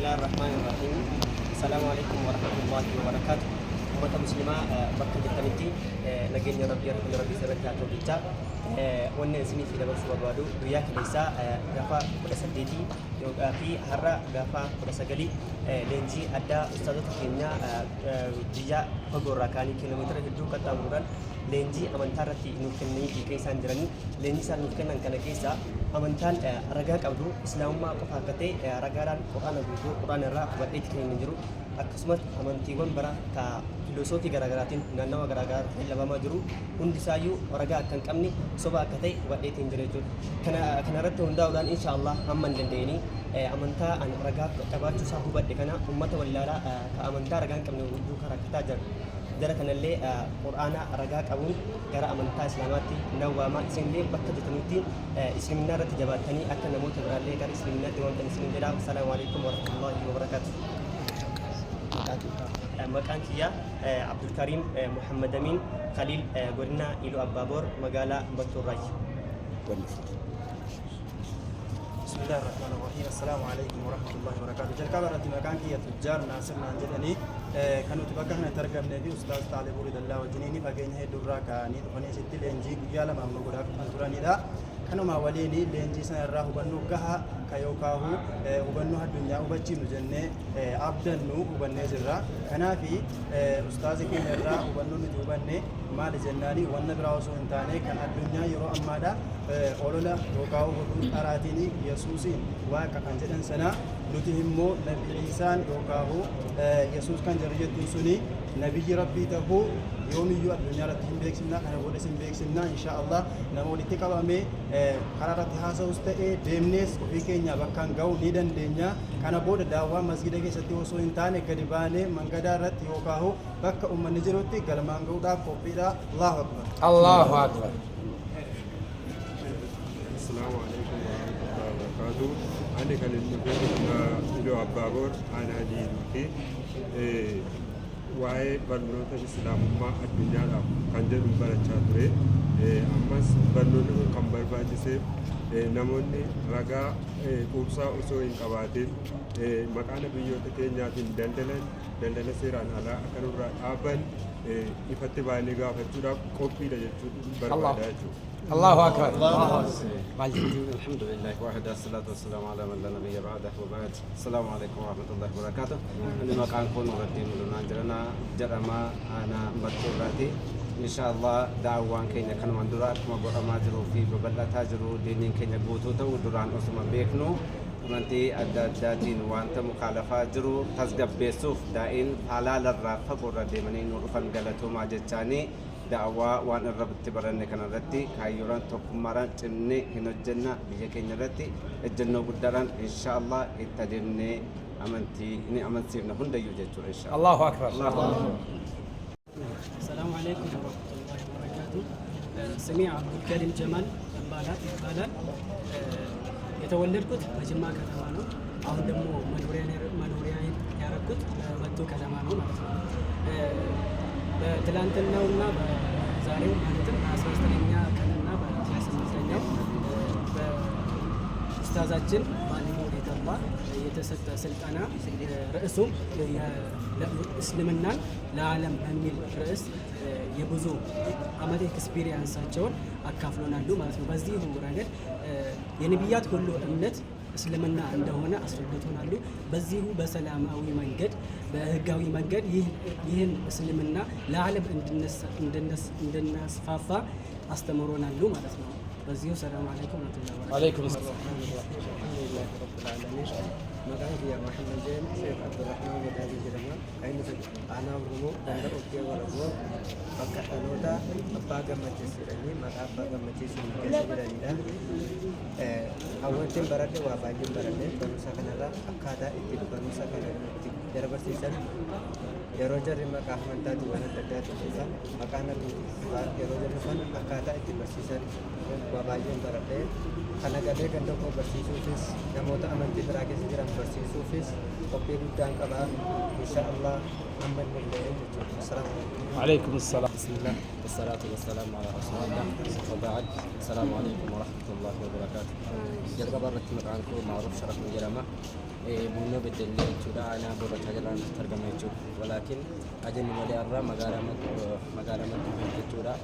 الله الرحمن الرحيم. السلام عليكم ورحمة الله وبركاته. أمة مسلمة بكر جتنتي نجيني ربي سبتها توبيتا وانا سني في دبر سوا بادو وياك ليسا غافا ولا سديتي في هرا غافا ولا سجلي لنجي أدا أستاذ تكينيا جيا فجورا كاني كيلومتر هدو كتاموران لنجي أمانتارتي نوكنني في كيسان جراني لنجي سان نوكن أن كان كيسا أمانتان رجاك أبدو إسلام ما كفاكتي رجالان قرآن أبدو قرآن الرا بديت كين نجرو أكسمت أمانتيون برا تا filosoofii garaagaraatiin naannawa garaagaraa labamaa jiru hundi isaayyuu ragaa akkan qabni soba akka ta'e hubadheetiin jira jechuudha. Kana irratti hundaa'uudhaan inshaallah hamma hin dandeenye amantaa ani ragaa qabaachuu isaa hubadhe kana uummata wallaalaa ka amantaa ragaa hin qabne hudduu karakkataa jira. Jara kanallee qur'aana ragaa qabuun gara amantaa islaamaatti nawwaamaa isinillee bakka jirtanitti islaminaa irratti jabaattanii akka namoota biraallee gara islaminaatti waamtan isinin jedha. Assalaamu alaikum warahmatullahi wabarakaatuh. مكان كيا عبد الكريم محمد أمين خليل قلنا إلو أبابور مقالة بطوراي. بسم الله الرحمن الرحيم. السلام عليكم ورحمة الله وبركاته. جل كبرت مكان كيا تجار ناصر نانجلني كانوا تبقى ترجم نبي أستاذ طالب ورد الله وجنيني بقين هي دورا كاني فني ست الإنجيل يالا ما مقولك أنتوراني دا كانوا ما وليني الإنجيل سنراه وبنو كها كيوكاه وبنو هالدنيا وبتشيم جنة أبدنو وبنو زرا كنا في أستاذ كنا را وبنو نجوبني مال جناني والنبرة وسنتاني كان الدنيا يرو أمادا أولولا يوكاه وبنو أراتيني يسوسي واقع كان جدًا سنة نتهمه نبي إنسان يوكاه يسوس كان جريت سني نبي ربي تهو يوم يو الدنيا رتهم بيكسنا أنا بقول اسم بيكسنا إن شاء الله نقول تكابا مي قرارات هذا وستة دمنس في كينيا بكان جو نيدن دنيا كان بود دعوة مسجد ke satti osoo hin taane gadi baanee mangadaa irratti yookaan bakka uummanni jirutti galmaan gahuudhaaf qophiidha. Allahu akbar. Allahu akbar. Assalamu alaikum warahmatullahi wabarakatuh. Ani kan inni Ido Abbaaboor aanaa diinuuti. Waa'ee barnoota islaamummaa addunyaadhaaf kan jedhu barachaa ture. Ammas barnoonni kun kan barbaachiseef namoonni ragaa quubsaa osoo hin qabaatiin maqaan biyyoota keenyaatiin daldala seeraan alaa akka nurraa dhaaban ifatti baanee gaafachuudhaaf qophiidha jechuudha barbaada jechuudha. الله أكبر. الحمد لله وحده الصلاة والسلام على من لا نبي بعده وبعد. السلام عليكم ورحمة الله وبركاته. أنا مكان كون وردين لنا جرنا جرما أنا مبتوراتي إن شاء الله دعوان كينيا كانوا من درات ما بقى ما جرو في ببلة تاجرو دينين كينيا بوتو تو دران أسمع بيكنو منتي الدين وانت مخالفة جرو تزجب بيسوف دائن حلال الرافع قرر منين ورفن قالتهم عجتاني دعوة وان الرب تبرني كان ردي كايوران تكمران تني هنا الجنة بيجكين ردي الجنة قدران إن شاء الله اتجني أمنتي إني أمنتي من هند يوجد إن شاء الله. الله أكبر. الله أكبر. السلام عليكم ورحمة الله وبركاته. سميع عبد الكريم جمال بالات بالات የተወለድኩት በጅማ ከተማ ነው። አሁን ደግሞ መኖሪያ ያረኩት መቶ ከተማ ነው ማለት ነው። በትላንትናውና በዛሬው ማለትም በ19ኛ ቀንና በ18ኛው በኡስታዛችን ባሊሙ ዲተባ የተሰጠ ስልጠና ርዕሱም እስልምናን ለዓለም በሚል ርዕስ የብዙ አመት ኤክስፒሪየንሳቸውን አካፍሎናሉ ማለት ነው። በዚህ ረገድ የነቢያት ሁሉ እምነት እስልምና እንደሆነ አስረድቶናሉ። በዚሁ በሰላማዊ መንገድ በህጋዊ መንገድ ይህን እስልምና ለዓለም እንድናስፋፋ አስተምሮናሉ ማለት ነው። በዚሁ ሰላም አለይኩም ወራህመቱላሂ ወበረካቱሁ። وعليكم السلام. Alhamdulillah rabbil alamin. Maqaan kiyya Muhammad Zain Sheikh Abdurrahman Wadaadii jedhama. Aanaa Oromoo ganda Okkee Waraaboo bakka dhaloota abbaa gammachiis jedhanii maqaa abbaa gammachiis keessa jiranidha. Hawwantiin baradhe waa baay'een baradhe barumsa kanarraa akkaataa itti barumsa kana itti darbarsiisan yeroo jarri maqaa amantaatiin waan adda addaa tuqsiisan maqaan yeroo jarri fan akkaataa itti barsiisan waa baay'een baradhe. Kana galee ganda koo barsiisuufis namoota amantii biraa keessa jiran barsiisuufis qophii guddaan qabaa. Insha Allah amma illee jechuudha. Assalamu alaikum. وعليكم السلام. بسم الله والصلاة والسلام على رسول الله وبعد السلام عليكم ورحمة الله وبركاته. جرب برت مكانكم معروف شرف من جرمة بنو بدلي جودا أنا برا تجران ترجمة جود ولكن أجن مولي أرى مقالة جودا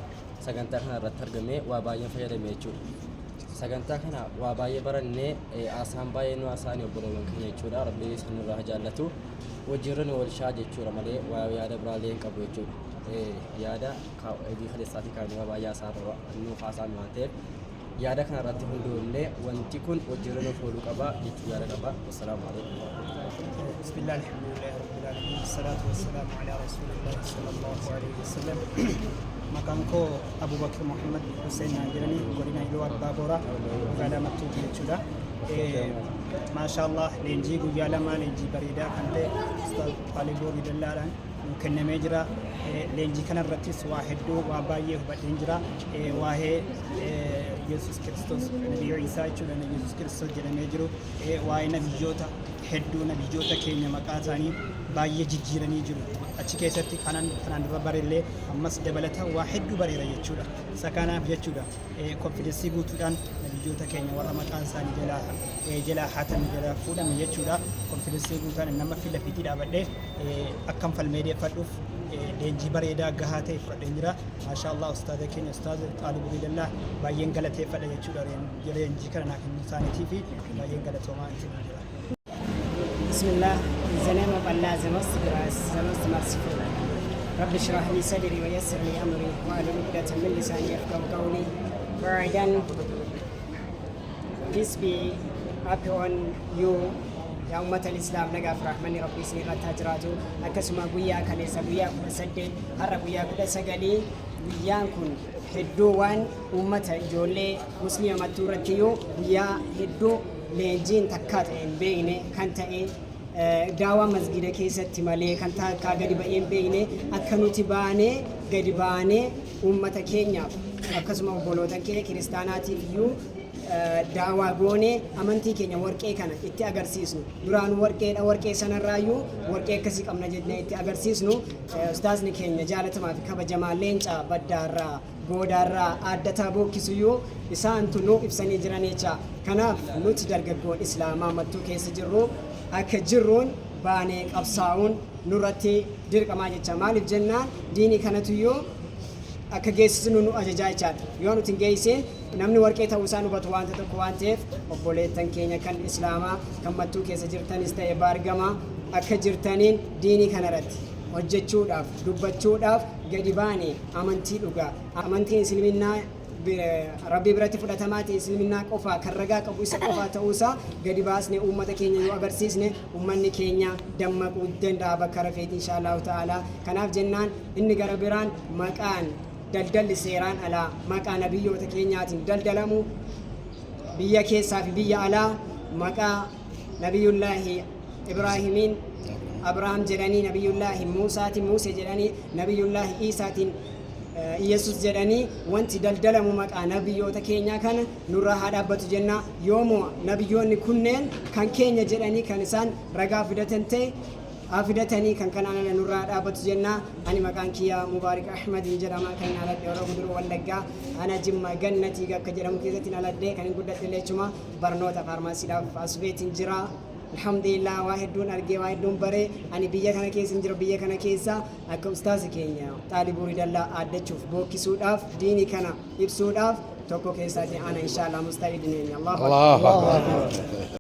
سجنتا كنا رترجمة وباين فجر ميجود سجنتا كنا وباي برنة آسان باين وآسان يبرون كنا جودا ربي سنو راه جالتو وجيرن والشاج جودا ملي ويادا برالين كابو جود yaada hojii kaleessaati kaanii baay'ee isaarra nu haasaan waan ta'eef yaada kana irratti hundoofnee wanti kun hojiirra nuuf ooluu qaba jechuu yaada qaba. Wassalaamu alaikum. Bismillah alhamdulillahi rabbil alamin wassalatu wassalamu ala rasulillah sallallahu alaihi wasallam. Maqaan koo Abubakar Muhammad Hussein jedhanii godina Iluu Abbaa Booraa magaalaa Mattuu jechuudha. Maashaallah leenjii guyyaa lama leenjii bareedaa kan ta'e Ustaaz Xaalib Nuurii Dallaadhaan kennamee jira. Leenjii kanarrattis waa hedduu waa baay'ee hubadheen jira. Waa'ee Yesuus Kiristoos Nabiyyoo Isaa jechuudha. Yesuus Kiristoos jedhamee jiru waa'ee nabiyyoota hedduu nabiyyoota keenya maqaa isaanii baay'ee jijjiiranii jiru. Achi keessatti kanaan dura bareellee ammas dabalataan waa hedduu bareera jechuudha. Isa kanaaf jechuudha konfidensii guutuudhaan nabiyyoota keenya warra maqaan isaanii jalaa hatame jalaa fuudhame jechuudha. Konfidensii guutuudhaan nama fila fiitii dhaabadhee akkam falmee deeffadhuuf leenjii bareedaa gahaa ta'e fudhadheen jira. Maashaallah ustaaza keenya ustaaza Xaalib Nuurii Dallaa baay'een galateeffadha jechuudha. Leenjii kana naa kennuu isaaniitii fi baay'een galatoomaa jira. Bismillah, in the name of Allah, the most gracious, the most merciful. رب اشرح لي صدري ويسر لي امري واحلل عقدة من لساني يفقهوا قولي. Then peace be upon you. يا أمة الإسلام نجاف رحمن ربي سيرة تجراتو أكسما قويا كنيسة قويا كل سدين هر قويا كل سجلي قويا كن هدوان أمة جولة مسلمة تورتيو قويا هدو لجين تكات بينه كنتا دعوة مسجد كيسة تمالي كنتا كاغدي بين بينه أكنوتي بانه غدي بانه أمة كينيا أكسما بولودا كي كريستاناتي فيو دعوة غوني أمانتي كينيا وركي كنا إتي أغرسيسنو دران وركي سنة رايو وركي كسيك أمنا جدنا إتي أغرسيسنو أستاذني كينيا جالة ما في كبا جمالين بدارا بودارا أدتا بوكيسيو إسان تنو إبساني جرانيچا كناف نوتي درغغون إسلاما متو كيس جرو أكا جرون باني قبصاون نورتي ديرك ما جيچا مالف جنان ديني كانتو akka geessisnu nu ajajaa jechaadha. Yoo nuti hin geessin namni warqee ta'uu isaa hubatu waanta tokko waan ta'eef obboleettan keenya kan islaamaa kan mattuu keessa jirtanis ta'e baargamaa akka jirtaniin diinii kanarratti hojjechuudhaaf dubbachuudhaaf gadi baane amantii dhugaa amantiin islaaminaa rabbi biratti fudhatamaa ta'e islaaminaa qofaa kan ragaa qabu isa qofaa ta'uusaa gadi baasne uummata keenya yoo agarsiisne uummanni keenya dammaquu danda'a bakka rafeeti inshaallahu ta'ala. Kanaaf jennaan inni gara biraan maqaan daldalli seeraan alaa maqaa nabiyyoota keenyaatiin daldalamu biyya keessaa fi biyya alaa maqaa nabiyullaahi Ibraahimiin Abrahaam jedhanii nabiyullaahi Muusaatiin Muusee jedhanii nabiyullaahi Iisaatiin Yesus jedhanii wanti daldalamu maqaa nabiyyoota keenyaa kana nurraa haa dhaabbatu jenna. Yoomuu nabiyyoonni kunneen kan keenya jedhanii kan isaan ragaa fidatan ta'e afidatanii kan kanaan ala nurraa dhaabbatu jenna. Ani maqaan kiyyaa Mubaarik Ahmad jedhama kan aladde Horoo Guduruu Wallaggaa ana Jimma Gannatii akka jedhamu keessatti aladde kan guddadhe leechuma barnoota faarmaasiidhaaf asbeetiin jira. Alhamdulillah waa hedduun argee waa hedduun baree ani biyya kana keessa jira biyya kana keessa akka ustaazi keenya Xaalib Nuurii Dallaa aaddachuuf bookkisuudhaaf diinii kana ibsuudhaaf tokko keessaati ana inshaallah mustaa'idin. Allahu akbar.